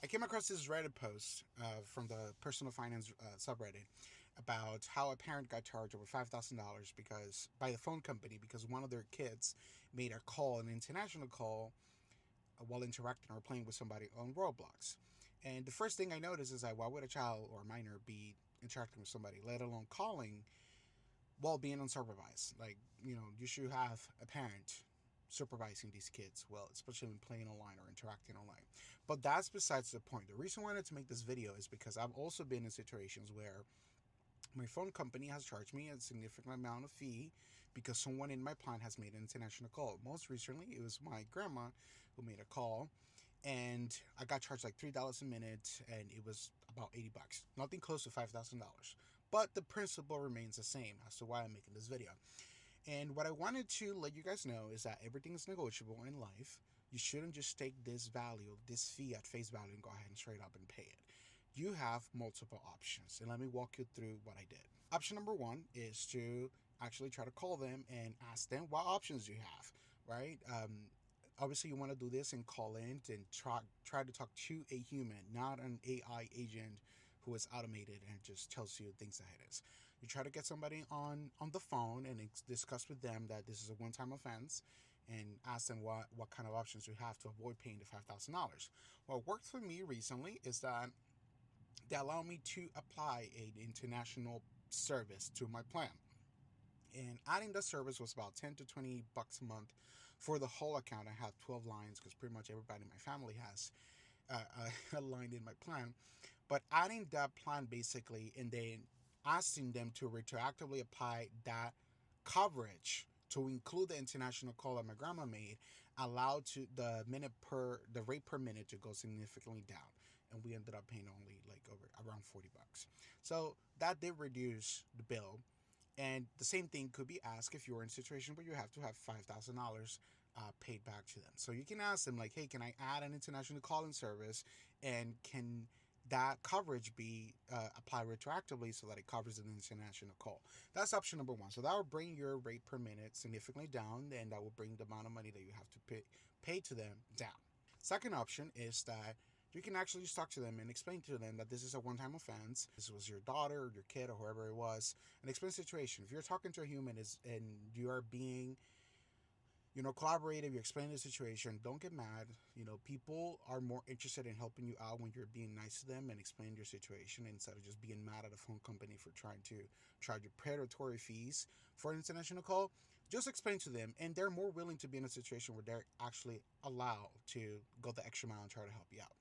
came across this Reddit post from the personal finance subreddit about how a parent got charged over $5,000 because by the phone company because one of their kids made a call, an international call, while interacting or playing with somebody on Roblox. And the first thing I noticed is that why would a child or a minor be interacting with somebody, let alone calling, while being unsupervised? Like, you should have a parent supervising these kids, well, especially when playing online or interacting online. But that's besides the point. The reason I wanted to make this video is because I've also been in situations where my phone company has charged me a significant amount of fee because someone in my plan has made an international call. Most recently, it was my grandma who made a call, and I got charged like $3 a minute, and it was about $80. Nothing close to $5,000. But the principle remains the same as to why I'm making this video. And what I wanted to let you guys know is that everything is negotiable in life. You shouldn't just take this value, this fee at face value, and go ahead and straight up and pay it. You have multiple options, and let me walk you through what I did. Option number one is to actually try to call them and ask them what options you have, right? Obviously, you want to do this and call in and try to talk to a human, not an AI agent who is automated and just tells you things that it is. You try to get somebody on the phone and discuss with them that this is a one-time offense, and ask them what kind of options you have to avoid paying the $5,000. What worked for me recently is that they allow me to apply an international service to my plan. And adding the service was about 10 to 20 bucks a month for the whole account. I have 12 lines because pretty much everybody in my family has a line in my plan. But adding that plan basically, and then asking them to retroactively apply that coverage to include the international call that my grandma made, allowed to the rate per minute to go significantly down, and we ended up paying only like over around $40. So that did reduce the bill. And the same thing could be asked if you're in a situation where you have to have $5,000 paid back to them. So you can ask them like, hey, can I add an international calling service, and can that coverage be applied retroactively so that it covers an international call? That's option number one. So that will bring your rate per minute significantly down, and that will bring the amount of money that you have to pay to them down. Second option is that you can actually just talk to them and explain to them that this is a one-time offense. This was your daughter or your kid or whoever it was, and explain the situation. If you're talking to a human and you are being collaborative, you explain the situation, don't get mad. People are more interested in helping you out when you're being nice to them and explain your situation instead of just being mad at a phone company for trying to charge you predatory fees for an international call. Just explain to them, and they're more willing to be in a situation where they're actually allowed to go the extra mile and try to help you out.